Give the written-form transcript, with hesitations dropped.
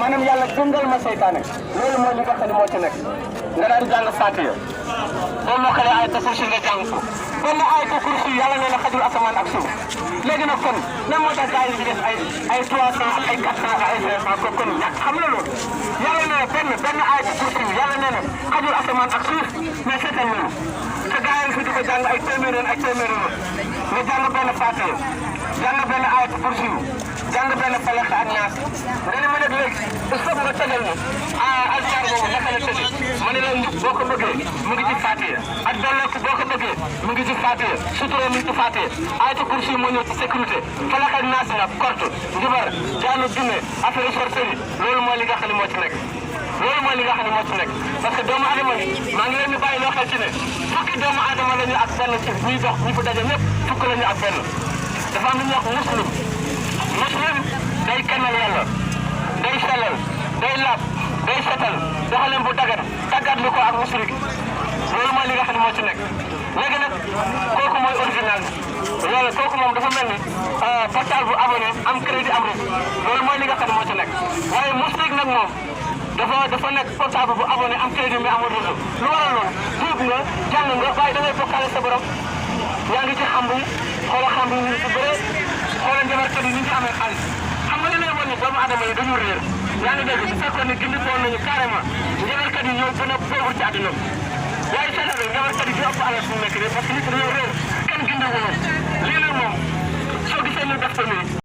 maanaam yàlla jëngal ma seytaane loolu mooy li nga xam ne moo ci nekk nga daal di jàng Faatiha boo mokkalee ayatul kursi nga jàng ko benn ayatul kursi yàlla nee na xajul asamaan ak suuf léegi nag kon lan moo tax gars yi di def ay 300 ak ay 400 ak ay 500 kon xam nga loolu yàlla nee na benn ayatul kursi yàlla nee na xajul asamaan ak suuf mais seetal loolu te gars yi fi di ko jàng ay téeméeri nga jàng benn Faatiha jàng benn ayatul kursi jàng benn Falaq ak Naas nga ne ma nag léegi il faut nga tegal ñu alkaar boobu naka la tëddee ma ne la njub boo ko bëggee mu ngi ci Faatiha ak dolleeku boo ko bëggee mu ngi ci Faatiha sutura mu ngi ci Faatiha ayatul kursi moo ñëw ci sécurité Falaq ak Naas nag korte njubar jaanu junne affaire sorcellerie loolu mooy li nga xam ne moo ci nekk loolu mooy li nga xam ne moo ci nekk parce que doomu adama yi maa ngi leen di bàyyi loo xel ci ne fukki doomu adama la ñu ak benn ci ñuy dox ñi fa daje ñëpp fukk la ñu ak benn dafa am lu ñuy wax muslim day kennal yàlla day sellal day laab day setal doxalin bu dagat tàggat lu ko ak musrik loolu mooy li nga xam ne moo ci nekk léegi nag kooku mooy original bi loolu kooku moom dafa mel ni portable bu abonné am crédit am rek loolu mooy li nga xam ne moo ci nekk waaye musrik nag moom dafa nekk portable bu abonné am crédit mais amul réseau lu waral loolu tuub nga jàng nga waaye da ngay bokkaale sa borom yaa ngi ci xam bi xoolal xam bi ñu ci bëree xoolal njabarkat yi ñu ci amee xaalis xam nga li lay wan ne doomu adama yi dañu réer yaa ngi dégg bu fekkoon ne gindi woon nañu carrément njabarkat yi ñoo gën a pauvre ci àdduna bi waaye seetal rek njabarkat yi di ëpp alal fu mu nekk nii parce que nit dañoo réer kenn gindi wu lii nag moom soo gisee ñu def ko nii